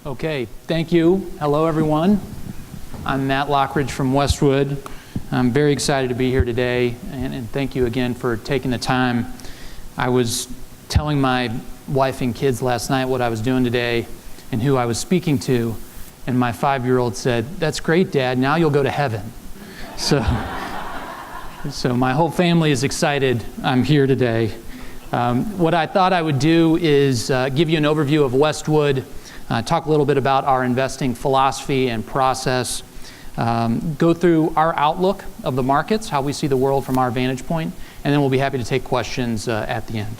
Okay, thank you. Hello, everyone. I'm Matt Lockridge from Westwood. I'm very excited to be here today, and thank you again for taking the time. I was telling my wife and kids last night what I was doing today and who I was speaking to, and my 5-year-old said, "That's great, Dad, now you'll go to heaven." So my whole family is excited I'm here today. What I thought I would do is give you an overview of Westwood, talk a little bit about our investing philosophy and process, go through our outlook of the markets, how we see the world from our vantage point, and then we'll be happy to take questions at the end.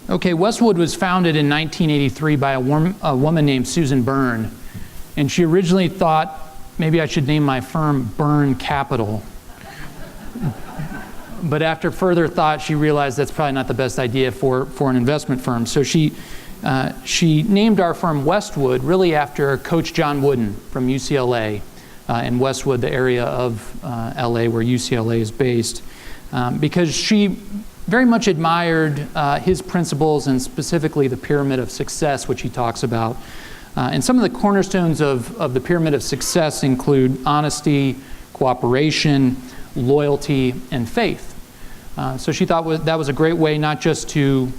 Okay, Westwood was founded in 1983 by a woman named Susan Byrne, and she originally thought maybe I should name my firm Byrne Capital. But after further thought, she realized that's probably not the best idea for an investment firm. So she named our firm Westwood really after Coach John Wooden from UCLA in Westwood, the area of LA where UCLA is based, because she very much admired his principles and specifically the pyramid of success, which he talks about. And some of the cornerstones of the pyramid of success include honesty, cooperation, loyalty, and faith. So she thought that was a great way not just to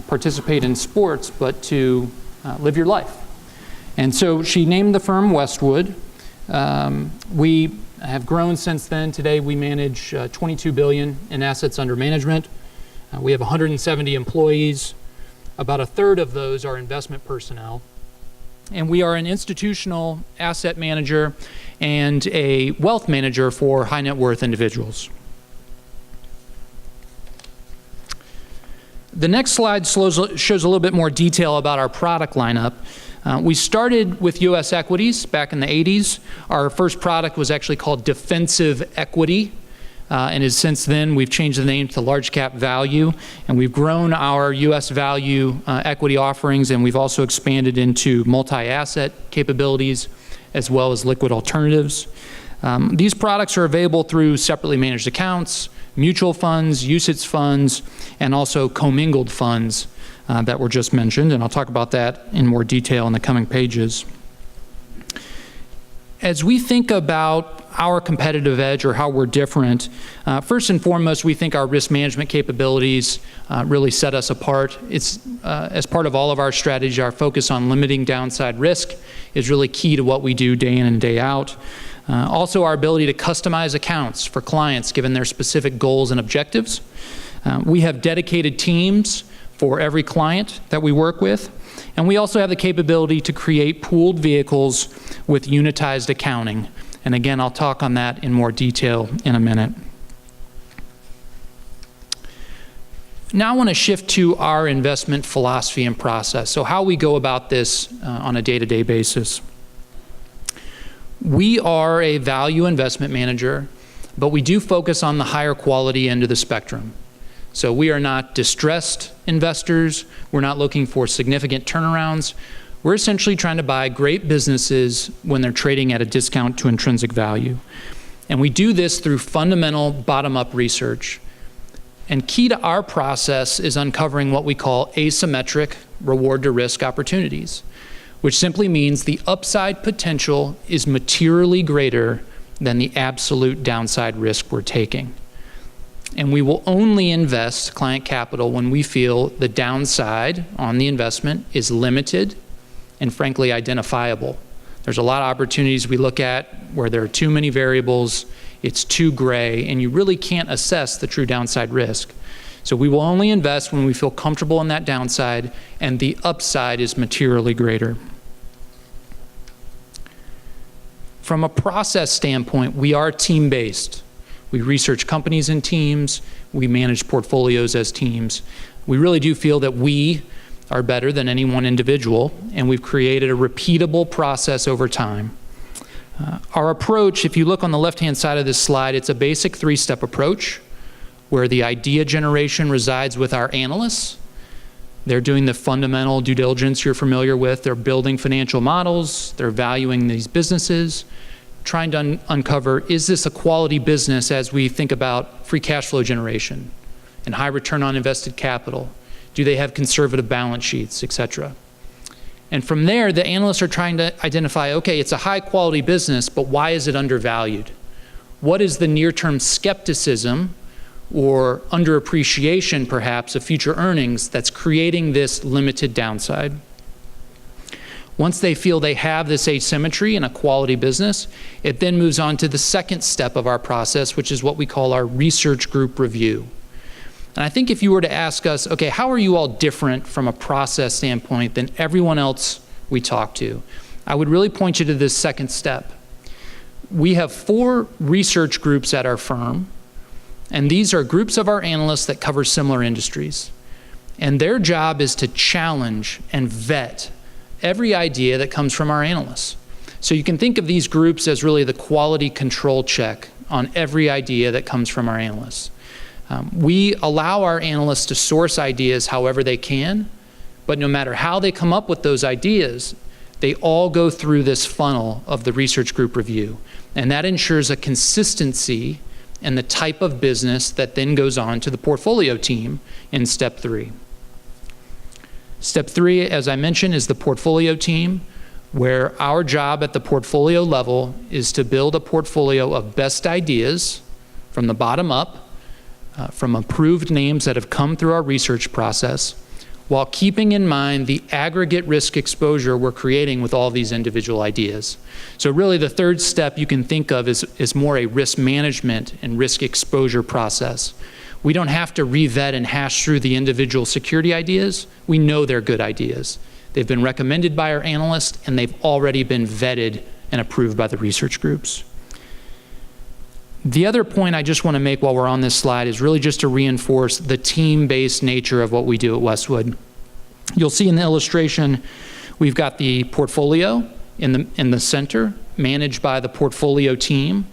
participate in sports, but to live your life. And so she named the firm Westwood. We have grown since then. Today we manage $22 billion in assets under management. We have 170 employees. About a third of those are investment personnel. And we are an institutional asset manager and a wealth manager for high net worth individuals. The next slide shows a little bit more detail about our product lineup. We started with U.S. equities back in the 80s. Our first product was actually called Defensive Equity. And since then, we've changed the name to Large Cap Value, and we've grown our U.S. value equity offerings, and we've also expanded into multi-asset capabilities as well as liquid alternatives. These products are available through separately managed accounts, mutual funds, UCITS funds, and also commingled funds that were just mentioned, and I'll talk about that in more detail in the coming pages. As we think about our competitive edge or how we're different, first and foremost, we think our risk management capabilities really set us apart. It's as part of all of our strategy, our focus on limiting downside risk is really key to what we do day in and day out. Also, our ability to customize accounts for clients given their specific goals and objectives. We have dedicated teams for every client that we work with. And we also have the capability to create pooled vehicles with unitized accounting. And again, I'll talk on that in more detail in a minute. Now I want to shift to our investment philosophy and process. So how we go about this on a day-to-day basis. We are a value investment manager, but we do focus on the higher quality end of the spectrum. So we are not distressed investors. We're not looking for significant turnarounds. We're essentially trying to buy great businesses when they're trading at a discount to intrinsic value. And we do this through fundamental bottom-up research. And key to our process is uncovering what we call asymmetric reward-to-risk opportunities, which simply means the upside potential is materially greater than the absolute downside risk we're taking. And we will only invest client capital when we feel the downside on the investment is limited and frankly identifiable. There's a lot of opportunities we look at where there are too many variables, it's too gray, and you really can't assess the true downside risk. So we will only invest when we feel comfortable in that downside and the upside is materially greater. From a process standpoint, we are team-based. We research companies in teams. We manage portfolios as teams. We really do feel that we are better than any one individual, and we've created a repeatable process over time. Our approach, if you look on the left-hand side of this slide, it's a basic 3-step approach where the idea generation resides with our analysts. They're doing the fundamental due diligence you're familiar with. They're building financial models. They're valuing these businesses, trying to uncover, is this a quality business as we think about free cash flow generation? and high return on invested capital? Do they have conservative balance sheets, et cetera? And from there, the analysts are trying to identify, okay, it's a high quality business, but why is it undervalued? What is the near-term skepticism or underappreciation, perhaps, of future earnings that's creating this limited downside? Once they feel they have this asymmetry in a quality business, it then moves on to the second step of our process, which is what we call our research group review. And I think if you were to ask us, okay, how are you all different from a process standpoint than everyone else we talk to? I would really point you to this second step. We have 4 research groups at our firm, and these are groups of our analysts that cover similar industries. And their job is to challenge and vet every idea that comes from our analysts. So you can think of these groups as really the quality control check on every idea that comes from our analysts. We allow our analysts to source ideas however they can, but no matter how they come up with those ideas, they all go through this funnel of the research group review. And that ensures a consistency in the type of business that then goes on to the portfolio team in step 3. Step 3, as I mentioned, is the portfolio team, where our job at the portfolio level is to build a portfolio of best ideas from the bottom up, from approved names that have come through our research process, while keeping in mind the aggregate risk exposure we're creating with all these individual ideas. So really the third step you can think of is more a risk management and risk exposure process. We don't have to re-vet and hash through the individual security ideas. We know they're good ideas. They've been recommended by our analysts, and they've already been vetted and approved by the research groups. The other point I just want to make while we're on this slide is really just to reinforce the team-based nature of what we do at Westwood. You'll see in the illustration, we've got the portfolio in the center, managed by the portfolio team.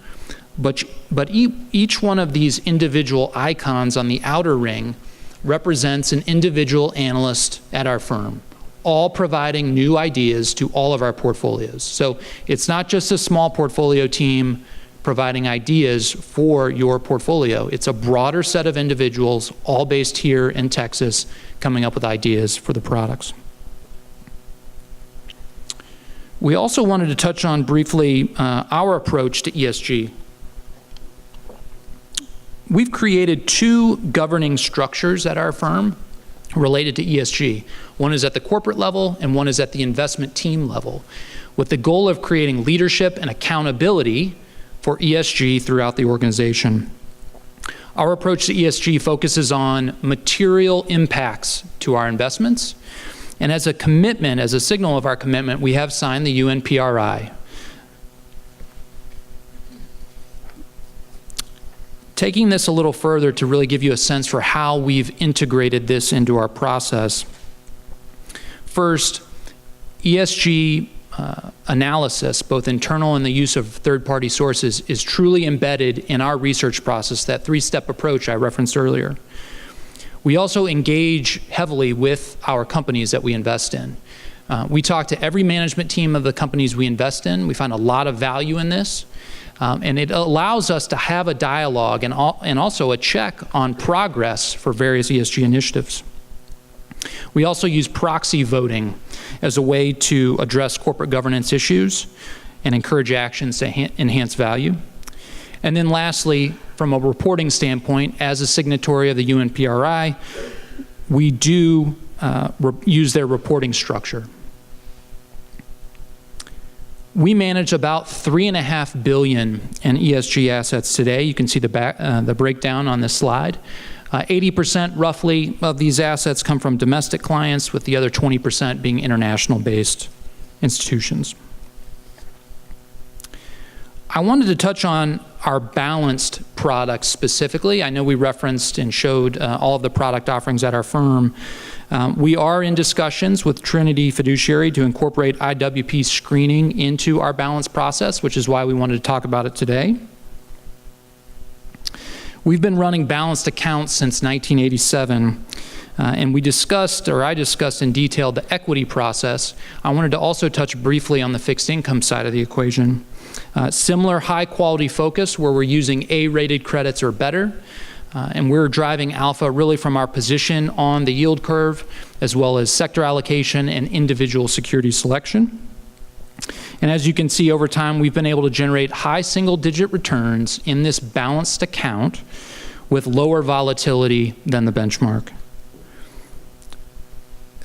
But each one of these individual icons on the outer ring represents an individual analyst at our firm, all providing new ideas to all of our portfolios. So it's not just a small portfolio team providing ideas for your portfolio. It's a broader set of individuals, all based here in Texas, coming up with ideas for the products. We also wanted to touch on briefly our approach to ESG. We've created 2 governing structures at our firm related to ESG. One is at the corporate level and one is at the investment team level, with the goal of creating leadership and accountability for ESG throughout the organization. Our approach to ESG focuses on material impacts to our investments, and as a commitment, as a signal of our commitment, we have signed the UNPRI. Taking this a little further to really give you a sense for how we've integrated this into our process. First, ESG analysis, both internal and the use of third-party sources, is truly embedded in our research process, that 3-step approach I referenced earlier. We also engage heavily with our companies that we invest in. We talk to every management team of the companies we invest in. We find a lot of value in this. And it allows us to have a dialogue and also a check on progress for various ESG initiatives. We also use proxy voting as a way to address corporate governance issues and encourage actions to enhance value. And then lastly, from a reporting standpoint, as a signatory of the UNPRI, we do use their reporting structure. We manage about $3.5 billion in ESG assets today. You can see the breakdown on this slide. 80% roughly of these assets come from domestic clients, with the other 20% being international-based institutions. I wanted to touch on our balanced products specifically. I know we referenced and showed all of the product offerings at our firm. We are in discussions with Trinity Fiduciary to incorporate IWP screening into our balanced process, which is why we wanted to talk about it today. We've been running balanced accounts since 1987, and I discussed in detail the equity process. I wanted to also touch briefly on the fixed income side of the equation. Similar high quality focus where we're using A-rated credits or better. And we're driving alpha really from our position on the yield curve, as well as sector allocation and individual security selection. And as you can see over time, we've been able to generate high single-digit returns in this balanced account with lower volatility than the benchmark.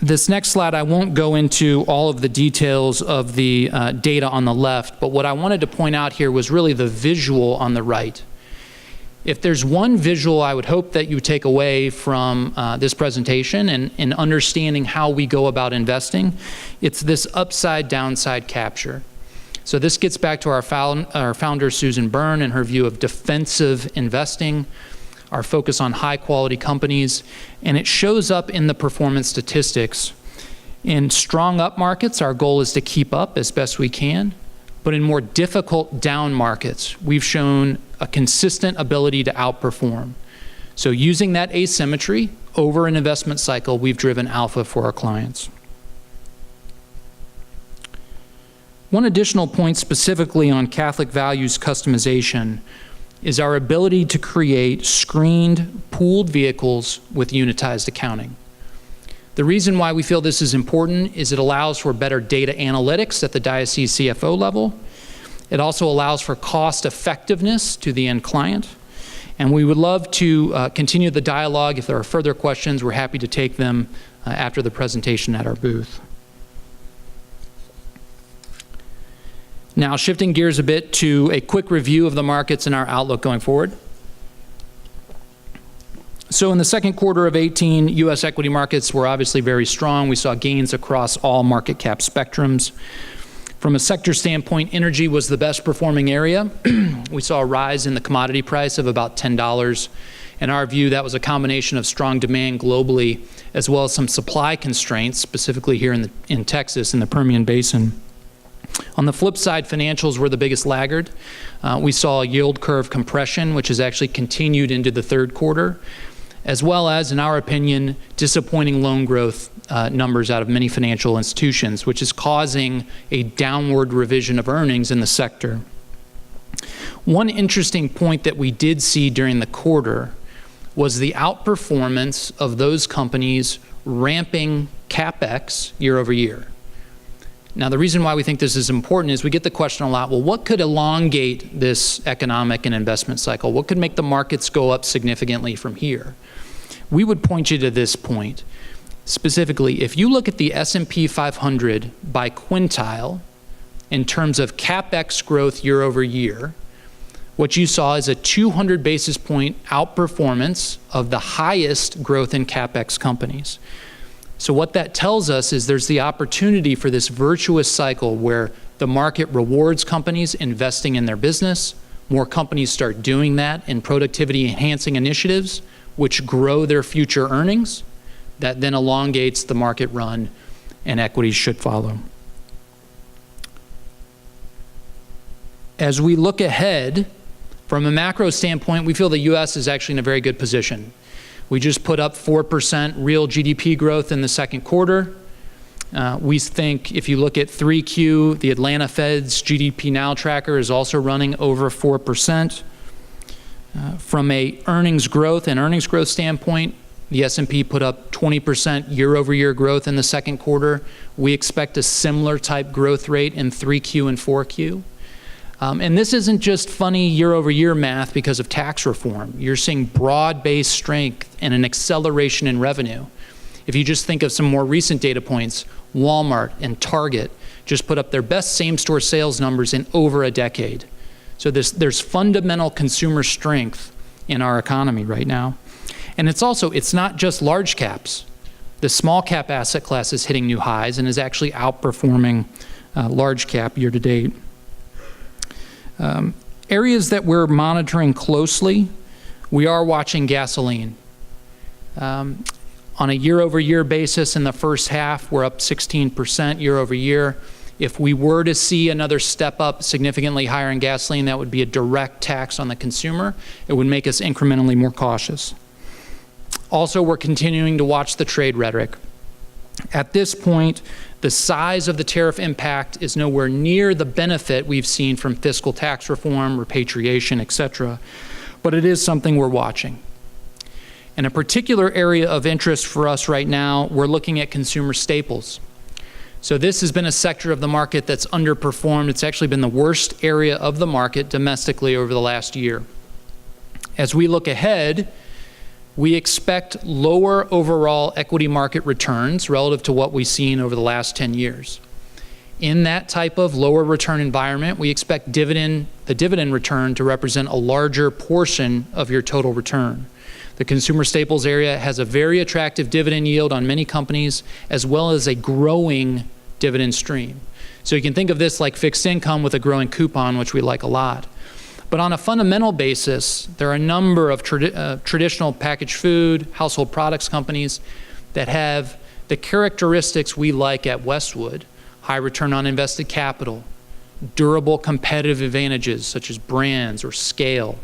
This next slide, I won't go into all of the details of the data on the left, but what I wanted to point out here was really the visual on the right. If there's one visual I would hope that you take away from this presentation and understanding how we go about investing, it's this upside-downside capture. So this gets back to our founder, Susan Byrne, and her view of defensive investing, our focus on high-quality companies, and it shows up in the performance statistics. In strong up markets, our goal is to keep up as best we can, but in more difficult down markets, we've shown a consistent ability to outperform. So using that asymmetry over an investment cycle, we've driven alpha for our clients. One additional point specifically on Catholic values customization is our ability to create screened, pooled vehicles with unitized accounting. The reason why we feel this is important is it allows for better data analytics at the diocese CFO level. It also allows for cost effectiveness to the end client. And we would love to continue the dialogue. If there are further questions, we're happy to take them after the presentation at our booth. Now, shifting gears a bit to a quick review of the markets and our outlook going forward. So in the second quarter of 18, U.S. equity markets were obviously very strong. We saw gains across all market cap spectrums. From a sector standpoint, energy was the best performing area. We saw a rise in the commodity price of about $10. In our view, that was a combination of strong demand globally, as well as some supply constraints, specifically here in Texas, in the Permian Basin. On the flip side, financials were the biggest laggard. We saw a yield curve compression, which has actually continued into the third quarter, as well as, in our opinion, disappointing loan growth numbers out of many financial institutions, which is causing a downward revision of earnings in the sector. One interesting point that we did see during the quarter was the outperformance of those companies ramping CapEx year over year. Now, the reason why we think this is important is we get the question a lot, well, what could elongate this economic and investment cycle? What could make the markets go up significantly from here? We would point you to this point. Specifically, if you look at the S&P 500 by quintile in terms of CapEx growth year over year, what you saw is a 200 basis point outperformance of the highest growth in CapEx companies. So what that tells us is there's the opportunity for this virtuous cycle where the market rewards companies investing in their business, more companies start doing that in productivity enhancing initiatives, which grow their future earnings, that then elongates the market run, and equities should follow. As we look ahead, from a macro standpoint, we feel the U.S. is actually in a very good position. We just put up 4% real GDP growth in the second quarter. We think if you look at 3Q, the Atlanta Fed's GDP Now tracker is also running over 4%. From a earnings growth standpoint, the S&P put up 20% year-over-year growth in the second quarter. We expect a similar type growth rate in 3Q and 4Q. And this isn't just funny year-over-year math because of tax reform. You're seeing broad-based strength and an acceleration in revenue. If you just think of some more recent data points, Walmart and Target just put up their best same-store sales numbers in over a decade. So there's fundamental consumer strength in our economy right now. And it's not just large caps. The small cap asset class is hitting new highs and is actually outperforming large cap year to date. Areas that we're monitoring closely, we are watching gasoline. On a year-over-year basis in the first half, we're up 16% year-over-year. If we were to see another step up significantly higher in gasoline, that would be a direct tax on the consumer. It would make us incrementally more cautious. Also, we're continuing to watch the trade rhetoric. At this point, the size of the tariff impact is nowhere near the benefit we've seen from fiscal tax reform, repatriation, et cetera. But it is something we're watching. And a particular area of interest for us right now, we're looking at consumer staples. So this has been a sector of the market that's underperformed. It's actually been the worst area of the market domestically over the last year. As we look ahead, we expect lower overall equity market returns relative to what we've seen over the last 10 years. In that type of lower return environment, we expect the dividend return to represent a larger portion of your total return. The consumer staples area has a very attractive dividend yield on many companies, as well as a growing dividend stream. So you can think of this like fixed income with a growing coupon, which we like a lot. But on a fundamental basis, there are a number of traditional packaged food, household products companies that have the characteristics we like at Westwood: high return on invested capital, durable competitive advantages such as brands or scale,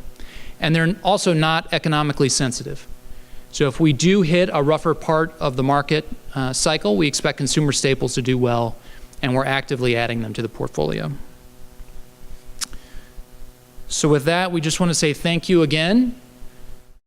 and they're also not economically sensitive. So if we do hit a rougher part of the market cycle, we expect consumer staples to do well, and we're actively adding them to the portfolio. So with that, we just want to say thank you again